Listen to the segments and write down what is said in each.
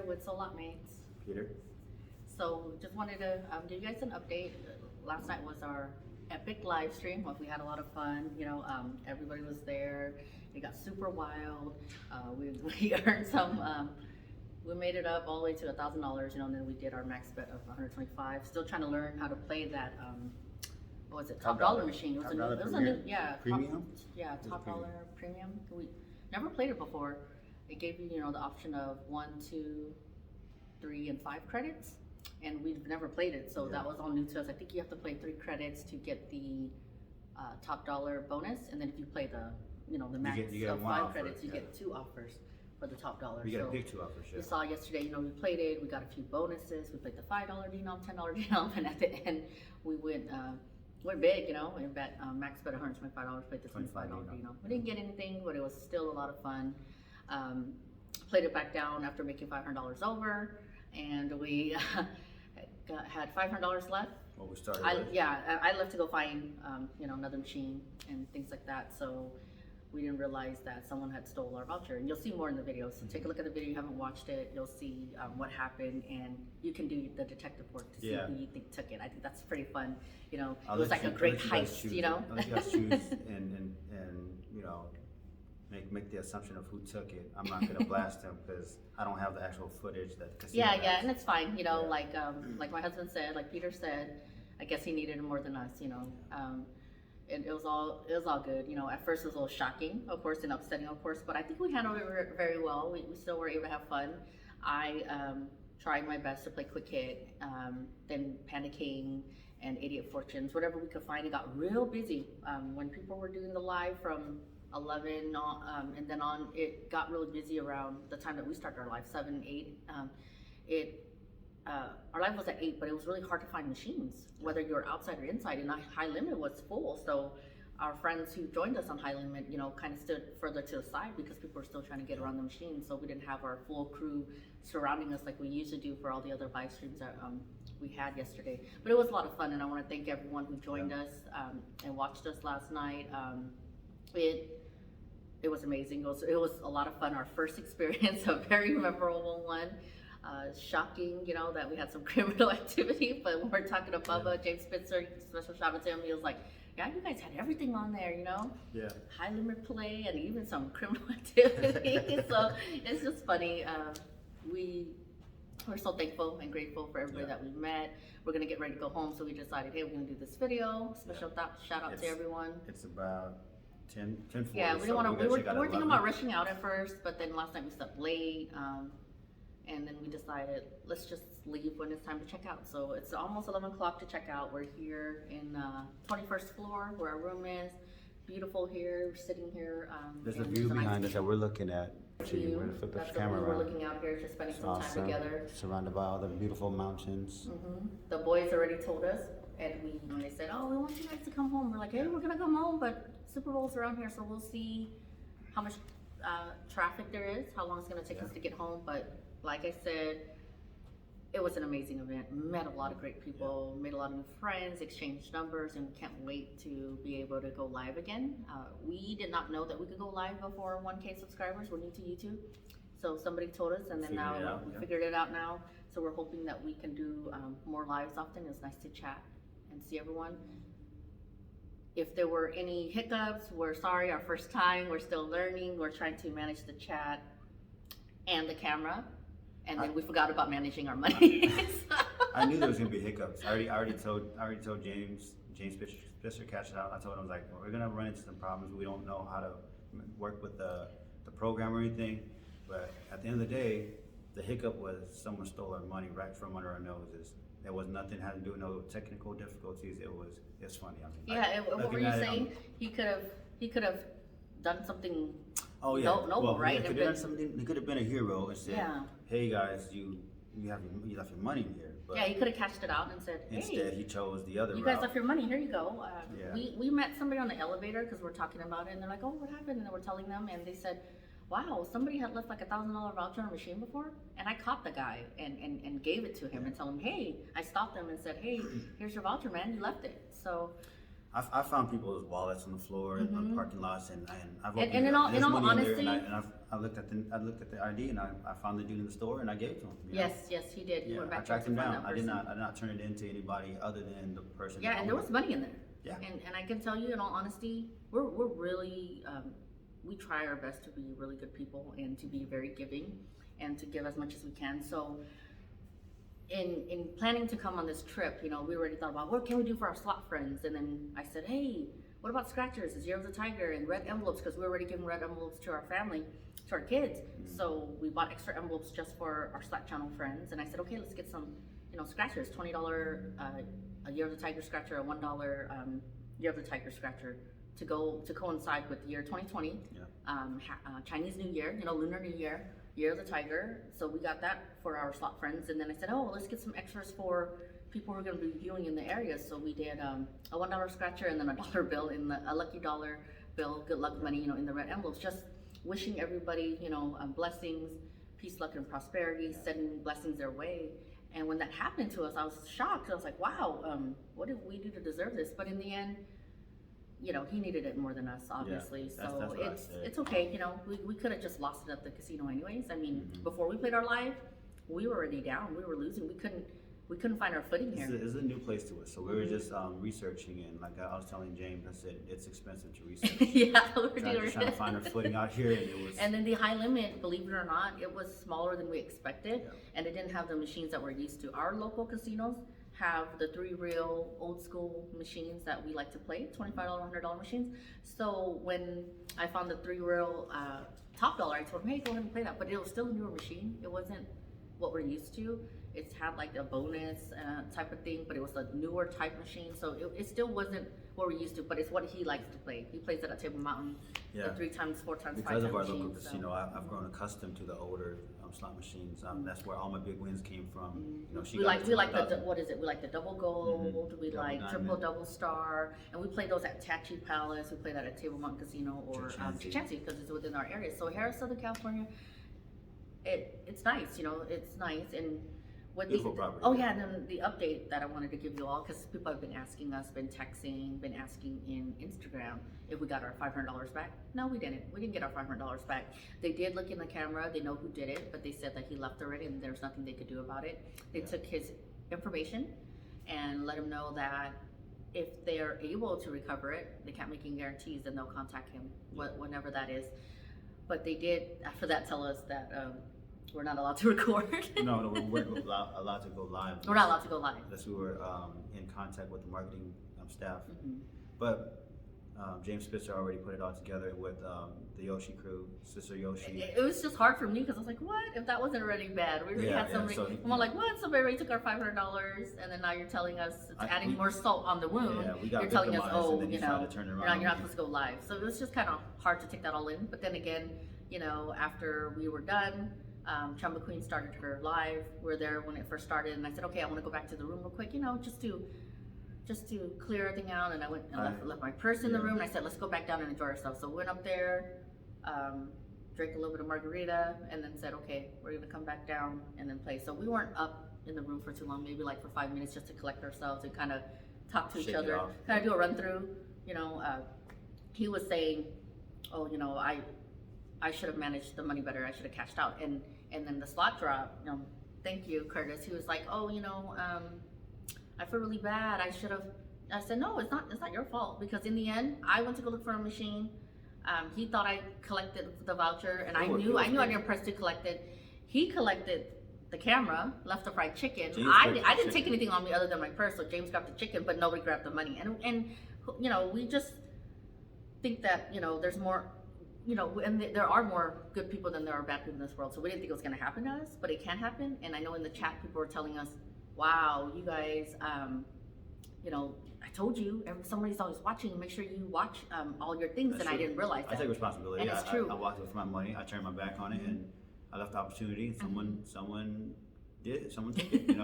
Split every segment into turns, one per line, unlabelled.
with Soulot Mates.
Peter.
So just wanted to give you guys an update. Last night was our epic live stream. We had a lot of fun. Everybody was there. It got super wild. We earned some. We made it up all the way to $1,000. And then we did our max bet of 125. Still trying to learn how to play that. What was it? Top dollar machine. It was a new,
Premium.
Top dollar premium. We never played it before. It gave you, the option of 1, 2, 3, and 5 credits, and we've never played it, so that was all new to us. I think you have to play 3 credits to get the top dollar bonus, and then if you play the max of 5 credits, you get 2 offers for the top dollar.
You get a big 2 offers.
We saw yesterday, we played it. We got a few bonuses. We played the $5 denom, $10 denom, and at the end, we went big, and bet max bet $125. Played the $25 denom. We didn't get anything, but it was still a lot of fun. Played it back down after making $500 over, and we had $500 left.
Well, we started.
I left to go find another machine and things like that. So we didn't realize that someone had stole our voucher, and you'll see more in the video. So take a look at the video. If you haven't watched it, you'll see what happened, and you can do the detective work to see who you think took it. I think that's pretty fun. It was like a great heist.
I'll let you guys choose and make the assumption of who took it. I'm not gonna blast him because I don't have the actual footage that the casino has.
And it's fine. Like my husband said, like Peter said, I guess he needed it more than us. It was all good. At first it was a little shocking, of course, and upsetting, of course, but I think we handled it very well. We still were able to have fun. I tried my best to play quick hit, then panicking and idiot fortunes, whatever we could find. It got real busy when people were doing the live from 11 and then on. It got really busy around the time that we started our live, 7, 8. Our live was at 8, but it was really hard to find machines, whether you're outside or inside, and Highlimit was full. So our friends who joined us on Highlimit, kind of stood further to the side because people were still trying to get around the machine. So we didn't have our full crew surrounding us like we usually do for all the other live streams that we had yesterday. But it was a lot of fun, and I want to thank everyone who joined us and watched us last night. It was amazing. It was a lot of fun. Our first experience, a very memorable one. Shocking, that we had some criminal activity, but when we're talking to Bubba, James Spitzer, special shout out to him, he was like, yeah, you guys had everything on there, high limit play and even some criminal activity. So it's just funny. We're so thankful and grateful for everybody that we met. We're gonna get ready to go home, so we decided, hey, we're gonna do this video. Special shout out to everyone.
It's about 10:40.
Yeah, we were thinking about rushing out at first, but then last night we slept late. And then we decided, let's just leave when it's time to check out. So it's almost 11 o'clock to check out. We're here in 21st floor where our room is. Beautiful here, we're sitting here.
There's a view behind us that we're looking at. We're gonna flip the camera around.
We're looking out here, just spending some time together.
Surrounded by all the beautiful mountains.
The boys already told us, and when they said, oh, we want you guys to come home. We're like, hey, we're gonna come home, but Super Bowl's around here, so we'll see how much traffic there is, how long it's gonna take us to get home. But like I said, it was an amazing event. Met a lot of great people, made a lot of new friends, exchanged numbers, and can't wait to be able to go live again. We did not know that we could go live before 1K subscribers. We're new to YouTube. So somebody told us, and then now we figured it out now. So we're hoping that we can do more lives often. It's nice to chat and see everyone. If there were any hiccups, we're sorry, our first time, we're still learning. We're trying to manage the chat and the camera. And then we forgot about managing our money.
I knew there was gonna be hiccups. I already told James Spitzer catch it out. I told him, I was like, well, we're gonna run into some problems. We don't know how to work with the program or anything. But at the end of the day, the hiccup was someone stole our money right from under our noses. There was nothing had to do with no technical difficulties. It's funny.
What were you saying? He could have done something.
Oh yeah,
noble, right?
He could have been a hero and said, "Hey guys, you left your money here." But
he could have cashed it out and said, "Hey."
Instead, he chose the other route.
You guys left your money. Here you go. We met somebody on the elevator because we're talking about it, and they're like, "Oh, what happened?" And we're telling them, and they said, "Wow, somebody had left like $1,000 voucher on a machine before." And I caught the guy and gave it to him and told him, "Hey," I stopped him and said, "Hey, here's your voucher, man. You left it." So.
I found people's wallets on the floor in the parking lots, and I've
And-
opened
and
it
in
up,
all-
there's
in all
money in there,
honesty-
and I looked at the ID, and I found the dude in the store, and I gave it to him. you know?
Yes, he did. He
Yeah,
went
I
back
tracked
to
him
find
down.
that
I did
person.
not turn it into anybody other than the person.
Yeah,
that
and there
owned
was
it.
money in there.
Yeah.
And I can tell you, in all honesty, we're really, we try our best to be really good people and to be very giving and to give as much as we can. So in planning to come on this trip, we already thought about what can we do for our slot friends. And then I said, hey, what about scratchers? It's Year of the Tiger and red envelopes, because we're already giving red envelopes to our family, to our kids. So we bought extra envelopes just for our Slack channel friends. And I said, okay, let's get some, scratchers, $20 a Year of the Tiger scratcher, a $1 Year of the Tiger scratcher to coincide with the year 2020, Chinese New Year, Lunar New Year, Year of the Tiger. So we got that for our slot friends. And then I said, oh, let's get some extras for people who are going to be viewing in the area. So we did a $1 scratcher and then a dollar bill a lucky dollar bill, good luck money, in the red envelopes, just wishing everybody, blessings, peace, luck, and prosperity, sending blessings their way. And when that happened to us, I was shocked. I was like, wow, what did we do to deserve this? But in the end, he needed it more than us, obviously.
that's
So
what I said.
it's okay. We could have just lost it at the casino anyways. I mean, before we played our live, we were already down. We were losing. We couldn't find our footing here.
It's a new place to us, so we were just researching, and like I was telling James, I said it's expensive to research.
Yeah, we're
Trying to find our footing out here, and it was.
And then the Highlimit, believe it or not, it was smaller than we expected,
Yeah.
and it didn't have the machines that we're used to. Our local casinos have the 3 real old school machines that we like to play, $25, $100 machines. So when I found the 3 real top dollar, I told him, hey, go ahead and play that. But it was still a newer machine. It wasn't what we're used to. It's had like a bonus type of thing, but it was a newer type machine. So it still wasn't what we're used to, but it's what he likes to play. He plays it at Table Mountain,
Yeah.
3 times, 4 times, 5
Because
times
of our local
machines, so.
casino, I've grown accustomed to the older slot machines. That's where all my big wins came from. She
We
got
like
it
we like the
2,000.
what is it? We like the double gold. We
Double
like
diamond.
triple double star, and we play those at Tachi Palace. We play that at Table Mountain Casino or
Chichansey.
Chichansey because it's within our area. So Harris, Southern California, it's nice. It's nice and. With
Beautiful property.
Oh yeah, and then the update that I wanted to give you all, because people have been asking us, been texting, been asking in Instagram if we got our $500 back. No, we didn't. We didn't get our $500 back. They did look in the camera. They know who did it, but they said that he left already and there's nothing they could do about it. They took his information and let him know that if they're able to recover it, they can't make any guarantees, then they'll contact him, whenever that is. But they did, after that, tell us that we're not allowed to record.
No, we weren't allowed to go live.
We're not allowed to go live.
Unless we were in contact with the marketing staff. But James Spitzer already put it all together with the Yoshi crew, Sister Yoshi.
It was just hard for me because I was like, what? If that wasn't already bad, we already had somebody. I'm like, what? Somebody already took our $500, and then now you're telling us it's adding more salt on the wound.
Yeah, we got
you're telling us,
victimized,
oh,
and then he tried to turn it
you're
around.
not supposed to go live. So it was just kind of hard to take that all in. But then again, after we were done, Chumba Queen started her live. We were there when it first started, and I said, okay, I want to go back to the room real quick, just to clear everything out. And I went and left my purse in the room. And I said, let's go back down and enjoy ourselves. So we went up there, drank a little bit of margarita, and then said, okay, we're gonna come back down and then play. So we weren't up in the room for too long, maybe like for 5 minutes, just to collect ourselves and kind of talk to each other, kind of do a run through. He was saying, oh, I should have managed the money better. I should have cashed out. And then the slot drop, thank you, Curtis. He was like, oh, I feel really bad. I said, no, it's not your fault, because in the end, I went to go look for a machine. He thought I collected the voucher, and I knew I didn't press to collect it. He collected the camera, left the fried chicken. I didn't take anything on me other than my purse, so James grabbed the chicken, but nobody grabbed the money. And we just think that, there's more, and there are more good people than there are bad people in this world. So we didn't think it was going to happen to us, but it can happen. And I know in the chat, people were telling us, wow, you guys, I told you, somebody's always watching. Make sure you watch all your things.
That's
and
true.
I didn't realize that.
I take responsibility.
And it's true.
I walked away from my money. I turned my back on it, and I left the opportunity. And someone did it. Someone took it.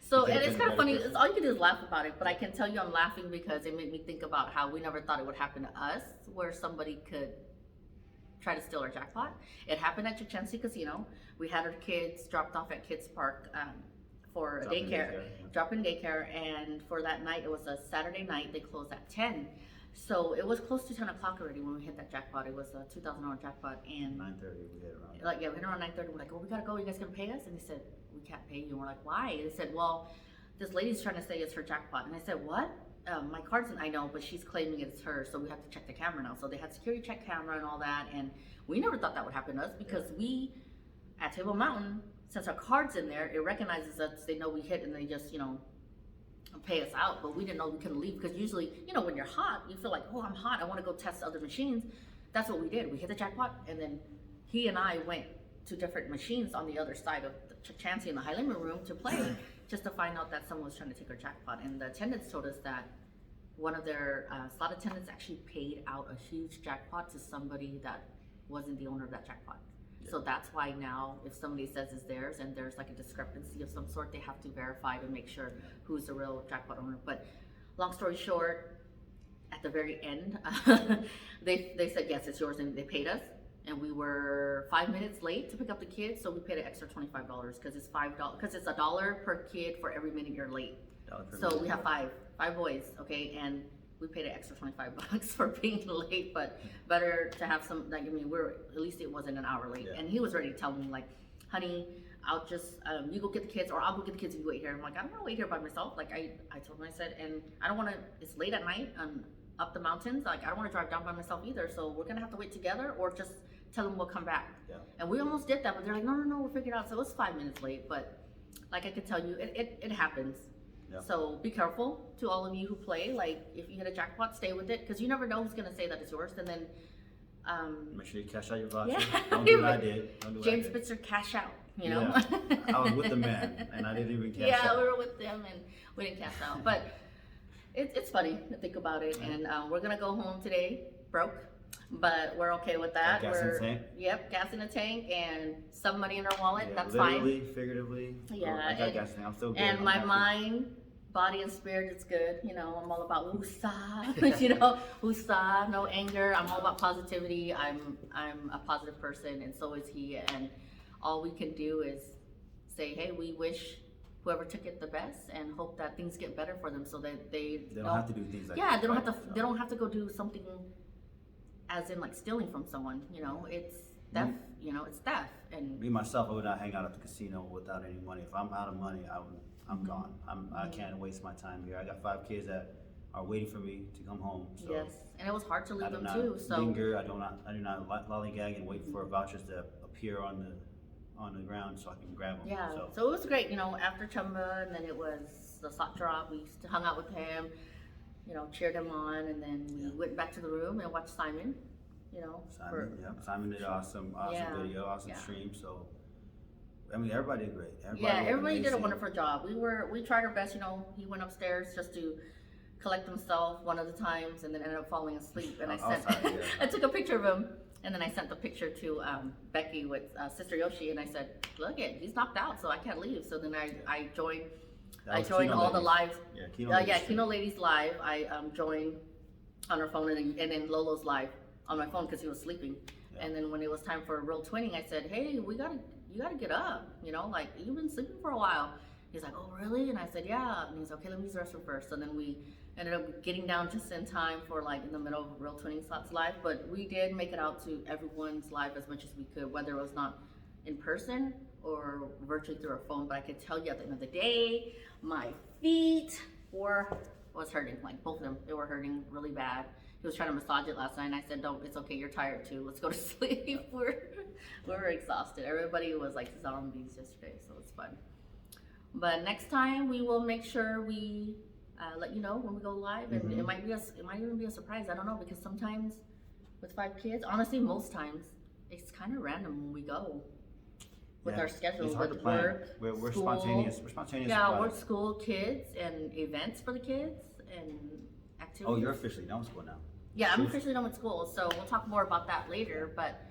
So and it's kind of funny. It's all you can do is laugh about it. But I can tell you, I'm laughing because it made me think about how we never thought it would happen to us, where somebody could try to steal our jackpot. It happened at Chichansey Casino. We had our kids dropped off at Kids Park for a
Drop-in
daycare,
yeah.
drop-in daycare, and for that night, it was a Saturday night, they closed at 10. So it was close to 10 o'clock already when we hit that jackpot. It was a $2,000 jackpot, and
9:30 we hit around.
like, yeah, we hit around 9:30, we're like, oh, we gotta go, you guys gonna pay us? And they said, we can't pay you, and we're like, why? And they said, well, this lady's trying to say it's her jackpot, and I said, what? My card's I know, but she's claiming it's hers, so we have to check the camera now. So they had security check camera and all that, and we never thought that would happen to us because we, at Table Mountain, since our card's in there, it recognizes us, they know we hit, and they just, pay us out, but we didn't know we couldn't leave because usually, when you're hot, you feel like, oh, I'm hot, I want to go test other machines. That's what we did. We hit the jackpot, and then he and I went to different machines on the other side of the Chansey in the Highlimit room to play, just to find out that someone was trying to take our jackpot. And the attendants told us that one of their slot attendants actually paid out a huge jackpot to somebody that wasn't the owner of that jackpot. So that's why now, if somebody says it's theirs and there's like a discrepancy of some sort, they have to verify to make sure who's the real jackpot owner. But long story short, at the very end, they said, yes, it's yours, and they paid us. And we were 5 minutes late to pick up the kids, so we paid an extra $25 because it's $5, because it's $1 per kid for every minute you're late. So we have five boys, okay, and we paid an extra $25 for being late, but better to have some, like, at least it wasn't an hour late.
Yeah.
And he was ready to tell me, like, honey, I'll just, you go get the kids, or I'll go get the kids and you wait here. I'm like, I don't want to wait here by myself. Like, I told him, I said, and I don't want to, it's late at night, up the mountains, like, I don't want to drive down by myself either, so we're going to have to wait together, or just tell them we'll come back.
Yeah.
And we almost did that, but they're like, no, we'll figure it out. So it was 5 minutes late, but like I could tell you, it happens.
Yeah.
So be careful to all of you who play. Like, if you hit a jackpot, stay with it, because you never know who's gonna say that it's yours. And then,
make sure you cash out your voucher.
Yeah.
Don't do what I did. Don't do what I
James
did.
Spitzer, cash out.
Yeah. I was with the man, and I didn't even cash out.
Yeah, we were with them, and we didn't cash out. But it's funny to think about it. And we're gonna go home today broke, but we're okay with that.
Got gas in the tank?
Yep, gas in the tank and some money in our wallet.
Yeah,
that's
literally,
fine.
figuratively.
Yeah,
I got gas in the tank. I'm still good.
And
I'm
my
happy.
mind, body, and spirit is good. I'm all about woosah. Woosah, no anger. I'm all about positivity. I'm a positive person, and so is he. And all we can do is say, hey, we wish whoever took it the best, and hope that things get better for them, so that they
don't have to do things like
yeah,
that.
they don't have to. They don't have to go do something, as in like stealing from someone. It's theft. It's theft. And
Me myself, I would not hang out at the casino without any money. If I'm out of money, I'm gone. I can't waste my time here. I got 5 kids that are waiting for me to come home. So
yes, and it was hard to
I
leave
do
them
not
too. So
linger. I do not lollygag and wait for vouchers to appear on the ground so I can grab them.
yeah, so it was great. After Chumba, and then it was the slot drop. We hung out with him. Cheered him on, and then we went back to the room and watched Simon.
Simon did awesome
Yeah,
video, awesome
yeah.
stream. So everybody did great.
Everybody did a
amazing.
wonderful job. We tried our best. He went upstairs just to collect himself one of the times, and then ended up falling asleep. And I took a picture of him, and then I sent the picture to Becky with Sister Yoshi, and I said, "Look, he's knocked out, so I can't leave." So then I joined. I joined all the lives. Kino Ladies live. I joined on her phone, and then Lolo's live on my phone because he was sleeping.
Yeah.
And then when it was time for real twinning, I said, "Hey, you gotta get up. Like, you've been sleeping for a while." He's like, "Oh, really?" And I said, "Yeah." And he's like, "Okay, let me use the restroom first." So then we ended up getting down just in time for, like, in the middle of real twinning slots live. But we did make it out to everyone's live as much as we could, whether it was not in person or virtually through our phone. But I could tell you at the end of the day, my feet was hurting. Like, both of them, they were hurting really bad. He was trying to massage it last night, and I said, "Don't, it's okay, you're tired too. Let's go to sleep." we were exhausted. Everybody was like zombies yesterday, so it's fun. But next time we will make sure we let you know when we go live, and it might even be a surprise. I don't know, because sometimes with 5 kids, honestly, most times it's kind of random when we go with our schedule.
It's hard
with
to plan.
Work,
We're
school,
spontaneous. We're spontaneous.
Yeah,
about
work,
it.
school, kids, and events for the kids, and activities.
Oh, you're officially done with school now.
Yeah, I'm officially done with school, so we'll talk more about that later. But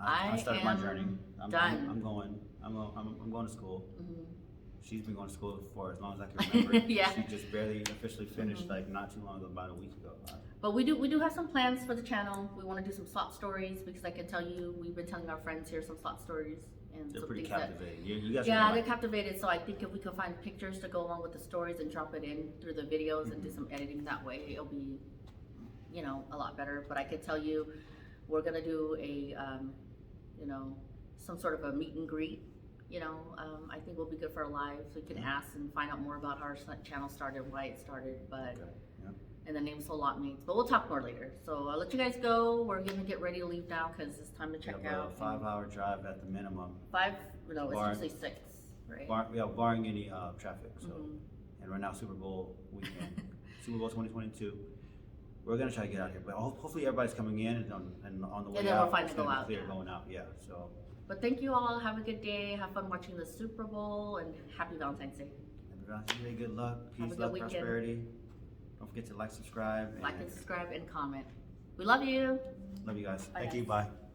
I started my
am
journey. I'm
done.
I'm going to school.
Mhm.
She's been going to school for as long as I can remember.
Yeah.
She just barely officially finished like not too long ago, about a week ago.
But we do have some plans for the channel. We want to do some slot stories, because I can tell you, we've been telling our friends here some slot stories, and
They're
some
pretty
things that.
captivating. You guys are
Yeah,
gonna
they're
like
captivated, so I think if we can find pictures to go along with the stories and drop it in through the videos and do some editing that way, it'll be, you know, a lot better. But I can tell you, we're gonna do a, you know, some sort of a meet and greet. You know, I think will be good for our lives. We can ask and find out more about how our channel started, why it started, but,
Okay, yeah.
and the name Soulot means, but we'll talk more later. So I'll let you guys go. We're gonna get ready to leave now because it's time to
We
check
have
out.
a 5-hour drive at the minimum,
No, it's
Bar-
usually 6, right?
barring any traffic. So,
Mhm.
and right now Super Bowl weekend, Super Bowl 2022. We're gonna try to get out here, but hopefully everybody's coming in and on the way
And then
out.
we'll finally
it's gonna
go
be
out,
clear
yeah.
going out. Yeah. So
But thank you all. Have a good day. Have fun watching the Super Bowl and happy Valentine's Day.
happy Valentine's Day. Good luck,
Have a
peace,
good
love,
weekend.
prosperity. Don't forget to like, subscribe,
Like and subscribe and comment. We love you.
love you guys.
Bye,
Thank you.
guys.
Bye.